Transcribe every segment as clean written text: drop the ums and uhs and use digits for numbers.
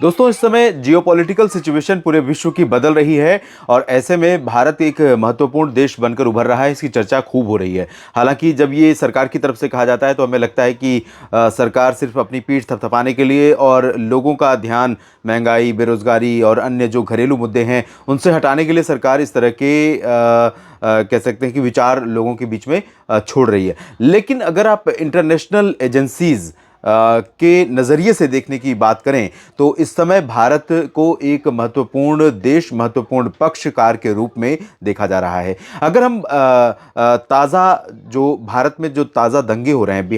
दोस्तों, इस समय जियोपॉलिटिकल सिचुएशन पूरे विश्व की बदल रही है और ऐसे में भारत एक महत्वपूर्ण देश बनकर उभर रहा है। इसकी चर्चा खूब हो रही है। हालांकि जब ये सरकार की तरफ से कहा जाता है तो हमें लगता है कि सरकार सिर्फ अपनी पीठ थपथपाने के लिए और लोगों का ध्यान महंगाई, बेरोजगारी और अन्य जो घरेलू मुद्दे हैं उनसे हटाने के लिए सरकार इस तरह के कह सकते हैं कि विचार लोगों के बीच में छोड़ रही है। लेकिन अगर आप इंटरनेशनल एजेंसीज के नज़रिए से देखने की बात करें तो इस समय भारत को एक महत्वपूर्ण देश, महत्वपूर्ण पक्षकार के रूप में देखा जा रहा है। अगर हम ताज़ा जो भारत में जो ताज़ा दंगे हो रहे हैं,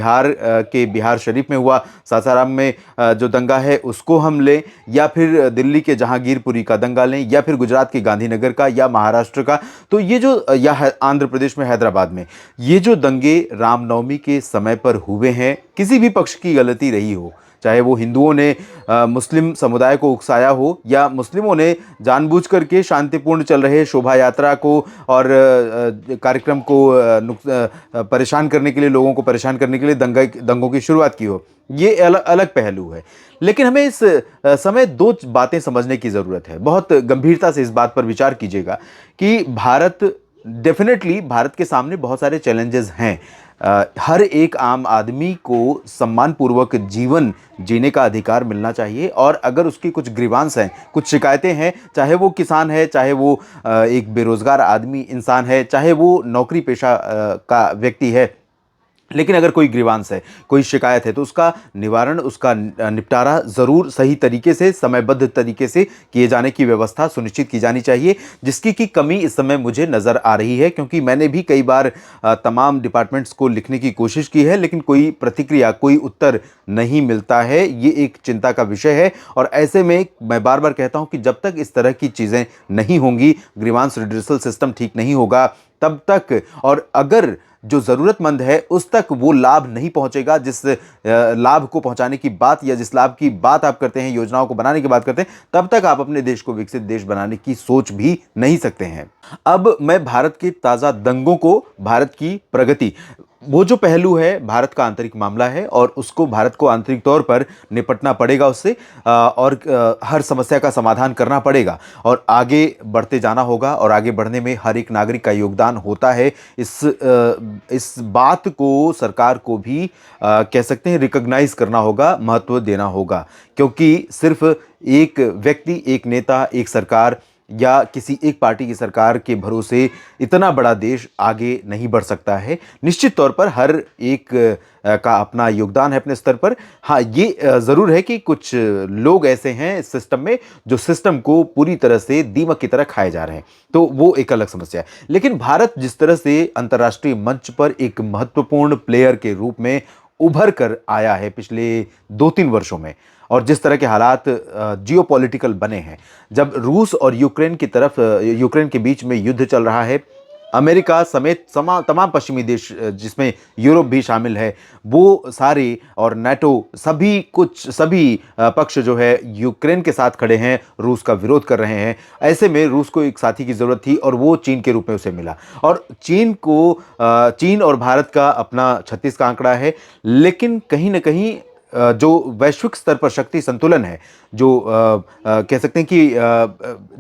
के बिहार शरीफ में हुआ, सासाराम में जो दंगा है उसको हम लें, या फिर दिल्ली के जहांगीरपुरी का दंगा लें, या फिर गुजरात के गांधीनगर का, या महाराष्ट्र का, तो ये जो आंध्र प्रदेश में हैदराबाद में ये जो दंगे रामनवमी के समय पर हुए हैं, किसी भी पक्ष की गलती रही हो, चाहे वो हिंदुओं ने मुस्लिम समुदाय को उकसाया हो या मुस्लिमों ने जानबूझ करके शांतिपूर्ण चल रहे शोभा यात्रा को और कार्यक्रम को परेशान करने के लिए, लोगों को परेशान करने के लिए दंगों की शुरुआत की हो, ये अलग अलग पहलू है। लेकिन हमें इस समय दो बातें समझने की ज़रूरत है। बहुत गंभीरता से इस बात पर विचार कीजिएगा कि भारत के सामने बहुत सारे चैलेंजेस हैं। हर एक आम आदमी को सम्मानपूर्वक जीवन जीने का अधिकार मिलना चाहिए, और अगर उसकी कुछ ग्रीवांस हैं, कुछ शिकायतें हैं, चाहे वो किसान है, चाहे वो एक बेरोजगार आदमी इंसान है, चाहे वो नौकरी पेशा का व्यक्ति है, लेकिन अगर कोई ग्रीवांस है, कोई शिकायत है, तो उसका निवारण, उसका निपटारा ज़रूर सही तरीके से, समयबद्ध तरीके से किए जाने की व्यवस्था सुनिश्चित की जानी चाहिए, जिसकी की कमी इस समय मुझे नज़र आ रही है। क्योंकि मैंने भी कई बार तमाम डिपार्टमेंट्स को लिखने की कोशिश की है, लेकिन कोई प्रतिक्रिया, कोई उत्तर नहीं मिलता है। ये एक चिंता का विषय है, और ऐसे में मैं बार बार कहता हूँ कि जब तक इस तरह की चीज़ें नहीं होंगी, ग्रीवांस रिड्रेसल सिस्टम ठीक नहीं होगा, तब तक, और अगर जो ज़रूरतमंद है उस तक वो लाभ नहीं पहुंचेगा, जिस लाभ को पहुंचाने की बात या जिस लाभ की बात आप करते हैं, योजनाओं को बनाने की बात करते हैं, तब तक आप अपने देश को विकसित देश बनाने की सोच भी नहीं सकते हैं। अब मैं भारत के ताज़ा दंगों को, भारत की प्रगति, वो जो पहलू है भारत का आंतरिक मामला है और उसको भारत को आंतरिक तौर पर निपटना पड़ेगा उससे, और हर समस्या का समाधान करना पड़ेगा और आगे बढ़ते जाना होगा, और आगे बढ़ने में हर एक नागरिक का योगदान होता है। इस बात को सरकार को भी कह सकते हैं रिकॉग्नाइज करना होगा, महत्व देना होगा, क्योंकि सिर्फ एक व्यक्ति, एक नेता, एक सरकार या किसी एक पार्टी की सरकार के भरोसे इतना बड़ा देश आगे नहीं बढ़ सकता है। निश्चित तौर पर हर एक का अपना योगदान है अपने स्तर पर। हाँ, ये ज़रूर है कि कुछ लोग ऐसे हैं इस सिस्टम में जो सिस्टम को पूरी तरह से दीमक की तरह खाए जा रहे हैं, तो वो एक अलग समस्या है। लेकिन भारत जिस तरह से अंतर्राष्ट्रीय मंच पर एक महत्वपूर्ण प्लेयर के रूप में उभर कर आया है पिछले 2-3 वर्षों में, और जिस तरह के हालात जियोपॉलिटिकल बने हैं, जब रूस और यूक्रेन के बीच में युद्ध चल रहा है, अमेरिका समेत तमाम पश्चिमी देश, जिसमें यूरोप भी शामिल है, वो सारे, और नाटो, सभी पक्ष जो है यूक्रेन के साथ खड़े हैं, रूस का विरोध कर रहे हैं। ऐसे में रूस को एक साथी की ज़रूरत थी और वो चीन के रूप में उसे मिला, और चीन और भारत का अपना 36 का आंकड़ा है। लेकिन कहीं ना कहीं जो वैश्विक स्तर पर शक्ति संतुलन है, जो कह सकते हैं कि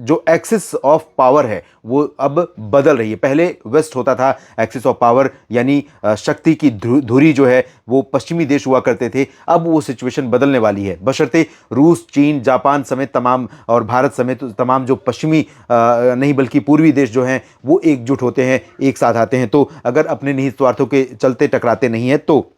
जो एक्सिस ऑफ पावर है, वो अब बदल रही है। पहले वेस्ट होता था एक्सिस ऑफ पावर, यानी शक्ति की धुरी जो है वो पश्चिमी देश हुआ करते थे। अब वो सिचुएशन बदलने वाली है, बशर्ते रूस, चीन, जापान समेत तमाम, और भारत समेत तमाम जो पश्चिमी नहीं बल्कि पूर्वी देश जो हैं वो एकजुट होते हैं, एक साथ आते हैं। तो अगर अपने निहित स्वार्थों के चलते टकराते नहीं हैं, तो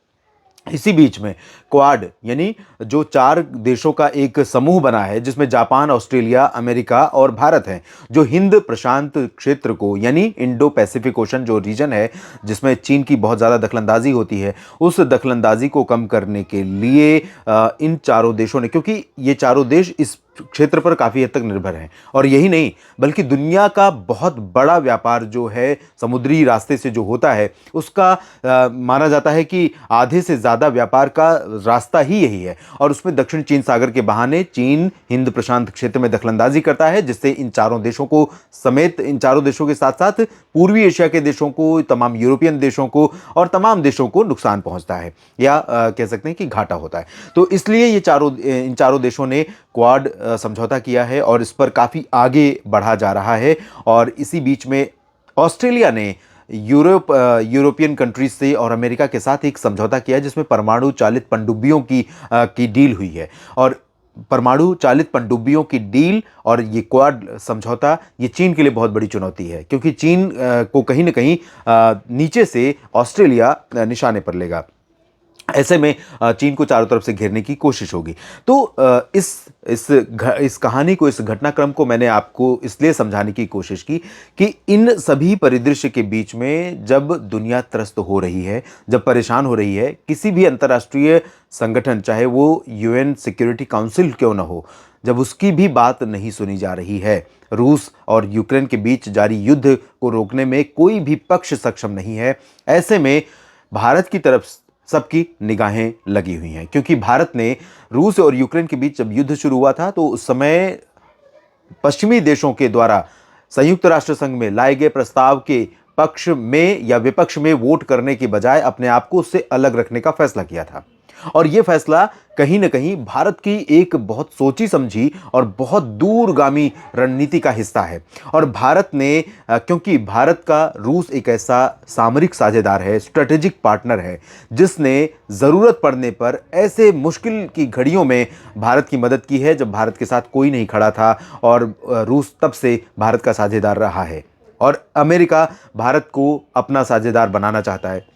इसी बीच में क्वाड, यानी जो 4 देशों का एक समूह बना है, जिसमें जापान, ऑस्ट्रेलिया, अमेरिका और भारत हैं, जो हिंद प्रशांत क्षेत्र को, यानी इंडो पैसिफिक ओशन जो रीजन है, जिसमें चीन की बहुत ज़्यादा दखलंदाजी होती है, उस दखलंदाजी को कम करने के लिए इन चारों देशों ने, क्योंकि ये चारों देश इस क्षेत्र पर काफ़ी हद तक निर्भर हैं, और यही नहीं बल्कि दुनिया का बहुत बड़ा व्यापार जो है समुद्री रास्ते से जो होता है, उसका माना जाता है कि आधे से ज़्यादा व्यापार का रास्ता ही यही है। और उसमें दक्षिण चीन सागर के बहाने चीन हिंद प्रशांत क्षेत्र में दखलंदाजी करता है, जिससे इन चारों देशों को समेत, इन चारों देशों के साथ साथ पूर्वी एशिया के देशों को, तमाम यूरोपियन देशों को और तमाम देशों को नुकसान पहुंचता है, या कह सकते हैं कि घाटा होता है। तो इसलिए इन चारों देशों ने क्वाड समझौता किया है और इस पर काफ़ी आगे बढ़ा जा रहा है। और इसी बीच में ऑस्ट्रेलिया ने यूरोपियन कंट्रीज से और अमेरिका के साथ एक समझौता किया है जिसमें परमाणु चालित पनडुब्बियों की डील हुई है। और परमाणु चालित पनडुब्बियों की डील और ये क्वाड समझौता ये चीन के लिए बहुत बड़ी चुनौती है, क्योंकि चीन को कहीं ना कहीं नीचे से ऑस्ट्रेलिया निशाने पर लेगा। ऐसे में चीन को चारों तरफ से घेरने की कोशिश होगी। तो इस कहानी को, इस घटनाक्रम को मैंने आपको इसलिए समझाने की कोशिश की कि इन सभी परिदृश्य के बीच में जब दुनिया त्रस्त हो रही है, जब परेशान हो रही है, किसी भी अंतर्राष्ट्रीय संगठन, चाहे वो यूएन सिक्योरिटी काउंसिल क्यों ना हो, जब उसकी भी बात नहीं सुनी जा रही है, रूस और यूक्रेन के बीच जारी युद्ध को रोकने में कोई भी पक्ष सक्षम नहीं है, ऐसे में भारत की तरफ सबकी निगाहें लगी हुई हैं। क्योंकि भारत ने रूस और यूक्रेन के बीच जब युद्ध शुरू हुआ था तो उस समय पश्चिमी देशों के द्वारा संयुक्त राष्ट्र संघ में लाए गए प्रस्ताव के पक्ष में या विपक्ष में वोट करने के बजाय अपने आप को उससे अलग रखने का फैसला किया था। और यह फैसला कहीं ना कहीं भारत की एक बहुत सोची समझी और बहुत दूरगामी रणनीति का हिस्सा है। और भारत ने क्योंकि भारत का रूस एक ऐसा सामरिक साझेदार है, स्ट्रेटेजिक पार्टनर है, जिसने ज़रूरत पड़ने पर ऐसे मुश्किल की घड़ियों में भारत की मदद की है जब भारत के साथ कोई नहीं खड़ा था, और रूस तब से भारत का साझेदार रहा है। और अमेरिका भारत को अपना साझेदार बनाना चाहता है।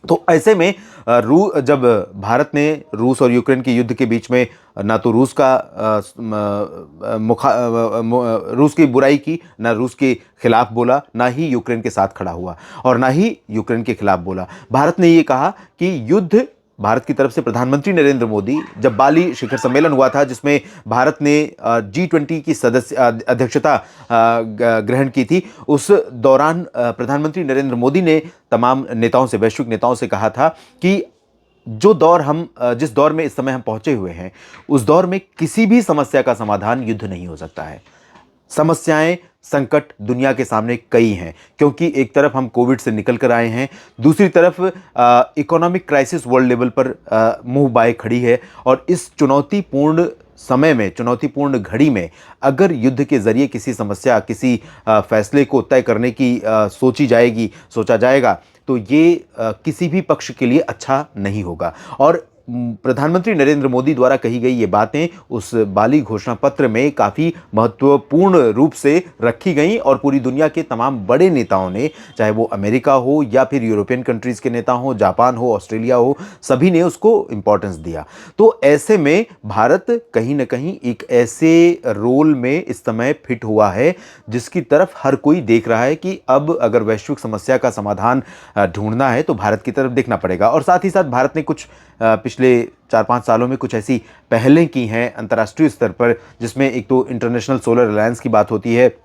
तो ऐसे में जब भारत ने रूस और यूक्रेन के युद्ध के बीच में ना तो रूस की बुराई की, ना रूस के खिलाफ बोला, ना ही यूक्रेन के साथ खड़ा हुआ और ना ही यूक्रेन के खिलाफ बोला, भारत ने ये कहा कि युद्ध, भारत की तरफ से प्रधानमंत्री नरेंद्र मोदी, जब बाली शिखर सम्मेलन हुआ था जिसमें भारत ने G20 की अध्यक्षता ग्रहण की थी, उस दौरान प्रधानमंत्री नरेंद्र मोदी ने तमाम नेताओं से, वैश्विक नेताओं से कहा था कि जिस दौर में इस समय हम पहुंचे हुए हैं, उस दौर में किसी भी समस्या का समाधान युद्ध नहीं हो सकता है। समस्याएं, संकट दुनिया के सामने कई हैं, क्योंकि एक तरफ हम कोविड से निकल कर आए हैं, दूसरी तरफ इकोनॉमिक क्राइसिस वर्ल्ड लेवल पर मुंह बाए खड़ी है। और इस चुनौतीपूर्ण समय में, चुनौतीपूर्ण घड़ी में अगर युद्ध के जरिए किसी समस्या, किसी फैसले को तय करने की सोचा जाएगा, तो ये किसी भी पक्ष के लिए अच्छा नहीं होगा। और प्रधानमंत्री नरेंद्र मोदी द्वारा कही गई ये बातें उस बाली घोषणा पत्र में काफ़ी महत्वपूर्ण रूप से रखी गई और पूरी दुनिया के तमाम बड़े नेताओं ने, चाहे वो अमेरिका हो या फिर यूरोपियन कंट्रीज़ के नेता हो, जापान हो, ऑस्ट्रेलिया हो, सभी ने उसको इम्पोर्टेंस दिया। तो ऐसे में भारत कहीं ना कहीं एक ऐसे रोल में इस समय फिट हुआ है जिसकी तरफ हर कोई देख रहा है कि अब अगर वैश्विक समस्या का समाधान ढूंढना है तो भारत की तरफ देखना पड़ेगा। और साथ ही साथ भारत ने कुछ पिछले 4-5 सालों में कुछ ऐसी पहलें की हैं अंतर्राष्ट्रीय स्तर पर, जिसमें एक तो इंटरनेशनल सोलर अलायंस की बात होती है,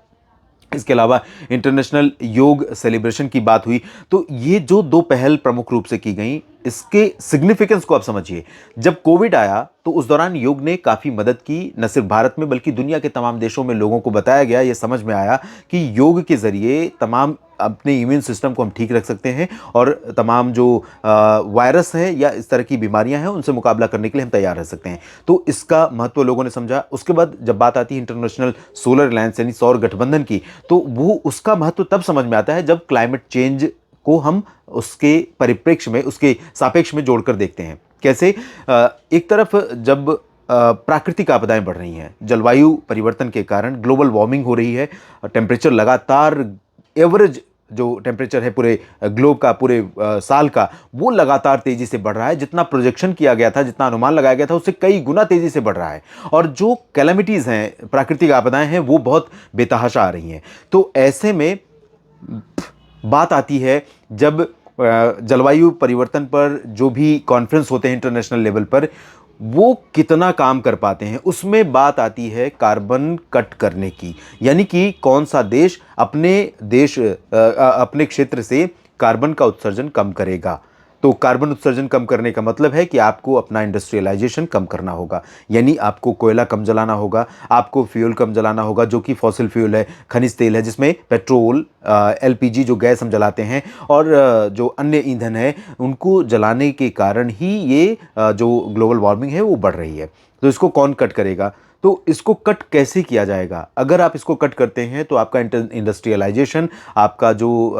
इसके अलावा इंटरनेशनल योग सेलिब्रेशन की बात हुई। तो ये जो 2 पहल प्रमुख रूप से की गई, इसके सिग्निफिकेंस को आप समझिए। जब कोविड आया तो उस दौरान योग ने काफ़ी मदद की, न सिर्फ भारत में बल्कि दुनिया के तमाम देशों में लोगों को बताया गया, ये समझ में आया कि योग के ज़रिए तमाम अपने इम्यून सिस्टम को हम ठीक रख सकते हैं और तमाम जो वायरस है या इस तरह की बीमारियां हैं उनसे मुकाबला करने के लिए हम तैयार रह सकते हैं। तो इसका महत्व लोगों ने समझा। उसके बाद जब बात आती है इंटरनेशनल सोलर अलायंस यानी सौर गठबंधन की, तो वो उसका महत्व तब समझ में आता है जब क्लाइमेट चेंज को हम उसके परिप्रेक्ष्य में, उसके सापेक्ष में जोड़कर देखते हैं। कैसे? एक तरफ जब प्राकृतिक आपदाएं बढ़ रही हैं, जलवायु परिवर्तन के कारण ग्लोबल वार्मिंग हो रही है, टेम्परेचर लगातार, एवरेज जो टेम्परेचर है पूरे ग्लोब का, पूरे साल का, वो लगातार तेजी से बढ़ रहा है। जितना प्रोजेक्शन किया गया था, जितना अनुमान लगाया गया था, उससे कई गुना तेजी से बढ़ रहा है। और जो कैलेमिटीज़ हैं, प्राकृतिक आपदाएं हैं, वो बहुत बेतहाशा आ रही हैं। तो ऐसे में बात आती है जब जलवायु परिवर्तन पर जो भी कॉन्फ्रेंस होते हैं इंटरनेशनल लेवल पर, वो कितना काम कर पाते हैं, उसमें बात आती है कार्बन कट करने की। यानी कि कौन सा देश अपने क्षेत्र से कार्बन का उत्सर्जन कम करेगा। तो कार्बन उत्सर्जन कम करने का मतलब है कि आपको अपना इंडस्ट्रियलाइजेशन कम करना होगा, यानी आपको कोयला कम जलाना होगा, आपको फ्यूल कम जलाना होगा जो कि फॉसिल फ्यूल है, खनिज तेल है, जिसमें पेट्रोल, LPG जो गैस हम जलाते हैं और जो अन्य ईंधन है, उनको जलाने के कारण ही ये जो ग्लोबल वार्मिंग है वो बढ़ रही है। तो इसको कौन कट करेगा? तो इसको कट कैसे किया जाएगा? अगर आप इसको कट करते हैं तो आपका इंडस्ट्रियलाइजेशन, आपका जो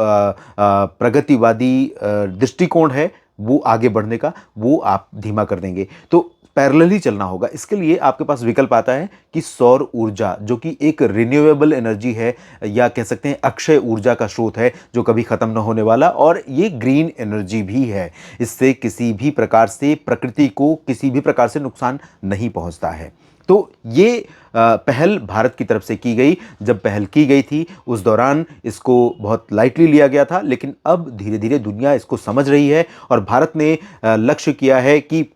प्रगतिवादी दृष्टिकोण है वो आगे बढ़ने का, वो आप धीमा कर देंगे। तो पैरेलली चलना होगा। इसके लिए आपके पास विकल्प आता है कि सौर ऊर्जा, जो कि एक रिन्यूएबल एनर्जी है, या कह सकते हैं अक्षय ऊर्जा का स्रोत है जो कभी खत्म न होने वाला, और ये ग्रीन एनर्जी भी है। इससे किसी भी प्रकार से प्रकृति को किसी भी प्रकार से नुकसान नहीं पहुंचता है। तो ये पहल भारत की तरफ से की गई। जब पहल की गई थी उस दौरान इसको बहुत लाइटली लिया गया था, लेकिन अब धीरे धीरे दुनिया इसको समझ रही है और भारत ने लक्ष्य किया है कि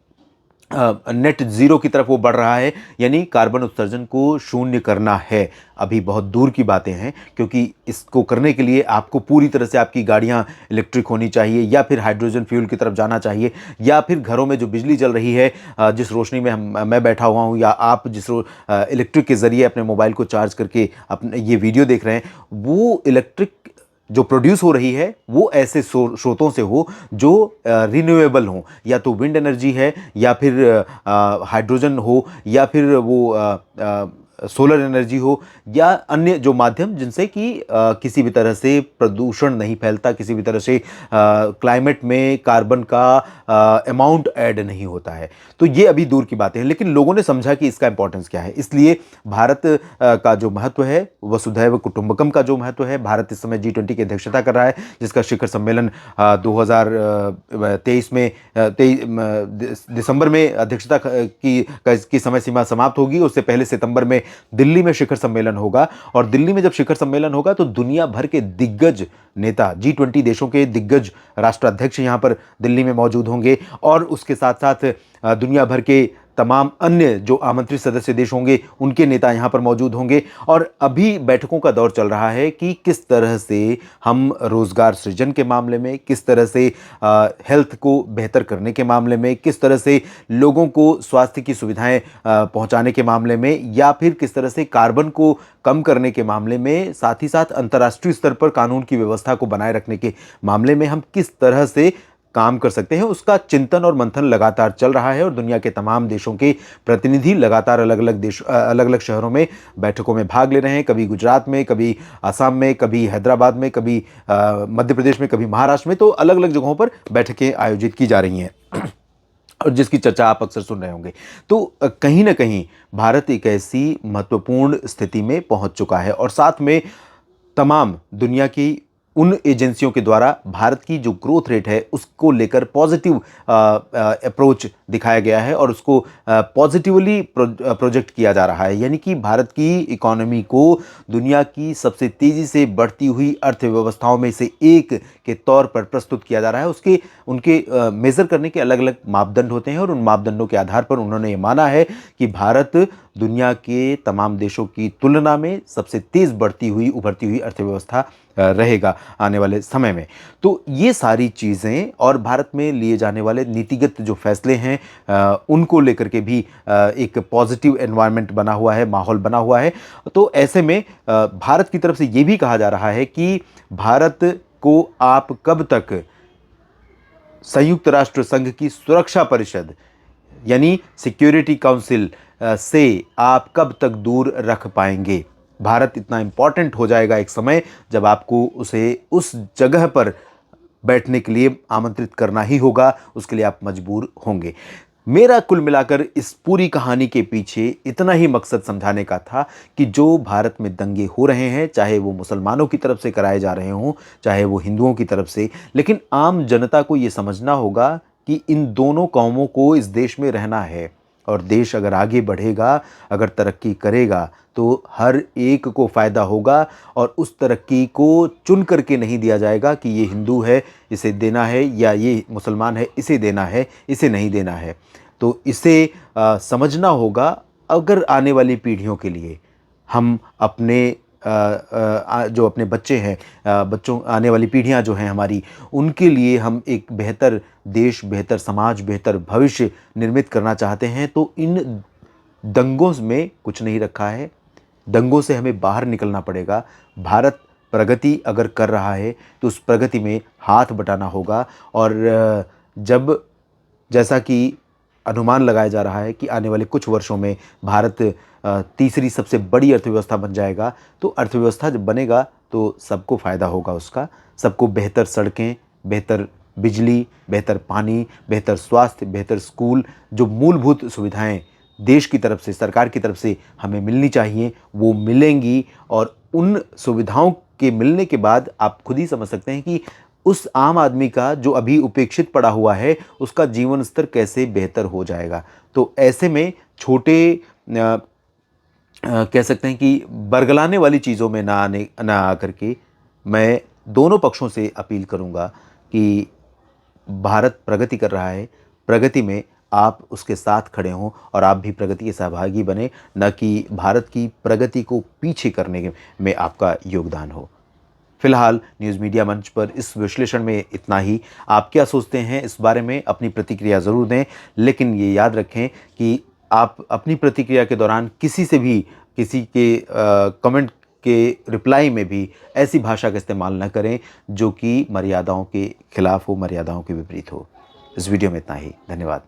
नेट ज़ीरो की तरफ वो बढ़ रहा है, यानी कार्बन उत्सर्जन को शून्य करना है। अभी बहुत दूर की बातें हैं, क्योंकि इसको करने के लिए आपको पूरी तरह से आपकी गाड़ियां इलेक्ट्रिक होनी चाहिए, या फिर हाइड्रोजन फ्यूल की तरफ जाना चाहिए, या फिर घरों में जो बिजली चल रही है, जिस रोशनी में मैं बैठा हुआ हूं, या आप जिस इलेक्ट्रिक के ज़रिए अपने मोबाइल को चार्ज करके अपने ये वीडियो देख रहे हैं, वो इलेक्ट्रिक जो प्रोड्यूस हो रही है वो ऐसे स्रोतों से हो जो रिन्यूएबल हो, या तो विंड एनर्जी है, या फिर हाइड्रोजन हो, या फिर वो सोलर एनर्जी हो, या अन्य जो माध्यम जिनसे कि किसी भी तरह से प्रदूषण नहीं फैलता, किसी भी तरह से क्लाइमेट में कार्बन का अमाउंट ऐड नहीं होता है। तो ये अभी दूर की बातें हैं, लेकिन लोगों ने समझा कि इसका इंपॉर्टेंस क्या है। इसलिए भारत का जो महत्व है, वसुधैव कुटुंबकम का जो महत्व है, भारत इस समय G20 की अध्यक्षता कर रहा है, जिसका शिखर सम्मेलन 2023 में दिसंबर में अध्यक्षता की समय सीमा समाप्त होगी। उससे पहले सितंबर में दिल्ली में शिखर सम्मेलन होगा, और दिल्ली में जब शिखर सम्मेलन होगा तो दुनिया भर के दिग्गज नेता, G20 देशों के दिग्गज राष्ट्राध्यक्ष यहां पर दिल्ली में मौजूद होंगे, और उसके साथ साथ दुनिया भर के तमाम अन्य जो आमंत्रित सदस्य देश होंगे उनके नेता यहां पर मौजूद होंगे। और अभी बैठकों का दौर चल रहा है कि किस तरह से हम रोजगार सृजन के मामले में, किस तरह से हेल्थ को बेहतर करने के मामले में, किस तरह से लोगों को स्वास्थ्य की सुविधाएं पहुंचाने के मामले में, या फिर किस तरह से कार्बन को कम करने के मामले में, साथ ही साथ अंतर्राष्ट्रीय स्तर पर कानून की व्यवस्था को बनाए रखने के मामले में हम किस तरह से काम कर सकते हैं, उसका चिंतन और मंथन लगातार चल रहा है। और दुनिया के तमाम देशों के प्रतिनिधि लगातार अलग अलग शहरों में बैठकों में भाग ले रहे हैं। कभी गुजरात में, कभी असम में, कभी हैदराबाद में, कभी मध्य प्रदेश में, कभी महाराष्ट्र में। तो अलग अलग जगहों पर बैठकें आयोजित की जा रही हैं और जिसकी चर्चा आप अक्सर सुन रहे होंगे। तो कहीं ना कहीं भारत एक ऐसी महत्वपूर्ण स्थिति में पहुंच चुका है, और साथ में तमाम दुनिया की उन एजेंसियों के द्वारा भारत की जो ग्रोथ रेट है उसको लेकर पॉजिटिव अप्रोच दिखाया गया है, और उसको पॉजिटिवली प्रोजेक्ट किया जा रहा है। यानी कि भारत की इकोनॉमी को दुनिया की सबसे तेज़ी से बढ़ती हुई अर्थव्यवस्थाओं में से एक के तौर पर प्रस्तुत किया जा रहा है। उनके मेज़र करने के अलग अलग मापदंड होते हैं, और उन मापदंडों के आधार पर उन्होंने ये माना है कि भारत दुनिया के तमाम देशों की तुलना में सबसे तेज़ बढ़ती हुई उभरती हुई अर्थव्यवस्था रहेगा आने वाले समय में। तो ये सारी चीज़ें और भारत में लिए जाने वाले नीतिगत जो फैसले हैं उनको लेकर के भी एक पॉजिटिव एनवायरनमेंट बना हुआ है, माहौल बना हुआ है। तो ऐसे में भारत की तरफ से ये भी कहा जा रहा है कि भारत को आप कब तक संयुक्त राष्ट्र संघ की सुरक्षा परिषद यानी सिक्योरिटी काउंसिल से आप कब तक दूर रख पाएंगे। भारत इतना इंपॉर्टेंट हो जाएगा एक समय जब आपको उसे उस जगह पर बैठने के लिए आमंत्रित करना ही होगा, उसके लिए आप मजबूर होंगे। मेरा कुल मिलाकर इस पूरी कहानी के पीछे इतना ही मकसद समझाने का था कि जो भारत में दंगे हो रहे हैं, चाहे वो मुसलमानों की तरफ से कराए जा रहे हों, चाहे वो हिंदुओं की तरफ से, लेकिन आम जनता को ये समझना होगा कि इन दोनों कौमों को इस देश में रहना है, और देश अगर आगे बढ़ेगा, अगर तरक्की करेगा तो हर एक को फ़ायदा होगा। और उस तरक्की को चुन करके नहीं दिया जाएगा कि ये हिंदू है इसे देना है, या ये मुसलमान है इसे देना है, इसे नहीं देना है। तो इसे समझना होगा अगर आने वाली पीढ़ियों के लिए हम अपने जो अपने बच्चे हैं, बच्चों आने वाली पीढ़ियां जो हैं हमारी, उनके लिए हम एक बेहतर देश, बेहतर समाज, बेहतर भविष्य निर्मित करना चाहते हैं, तो इन दंगों में कुछ नहीं रखा है। दंगों से हमें बाहर निकलना पड़ेगा। भारत प्रगति अगर कर रहा है तो उस प्रगति में हाथ बटाना होगा। और जब जैसा कि अनुमान लगाया जा रहा है कि आने वाले कुछ वर्षों में भारत तीसरी सबसे बड़ी अर्थव्यवस्था बन जाएगा। तो अर्थव्यवस्था जब बनेगा तो सबको फ़ायदा होगा उसका, सबको बेहतर सड़कें, बेहतर बिजली, बेहतर पानी, बेहतर स्वास्थ्य, बेहतर स्कूल, जो मूलभूत सुविधाएं देश की तरफ से, सरकार की तरफ से हमें मिलनी चाहिए, वो मिलेंगी। और उन सुविधाओं के मिलने के बाद आप खुद ही समझ सकते हैं कि उस आम आदमी का जो अभी उपेक्षित पड़ा हुआ है, उसका जीवन स्तर कैसे बेहतर हो जाएगा। तो ऐसे में छोटे कह सकते हैं कि बरगलाने वाली चीज़ों में ना आकर के मैं दोनों पक्षों से अपील करूंगा कि भारत प्रगति कर रहा है, प्रगति में आप उसके साथ खड़े हों और आप भी प्रगति के सहभागी बने, न कि भारत की प्रगति को पीछे करने में आपका योगदान हो। फिलहाल न्यूज़ मीडिया मंच पर इस विश्लेषण में इतना ही। आप क्या सोचते हैं इस बारे में अपनी प्रतिक्रिया ज़रूर दें, लेकिन ये याद रखें कि आप अपनी प्रतिक्रिया के दौरान किसी से भी किसी के कमेंट के रिप्लाई में भी ऐसी भाषा का इस्तेमाल न करें जो कि मर्यादाओं के खिलाफ हो, मर्यादाओं के विपरीत हो। इस वीडियो में इतना ही। धन्यवाद।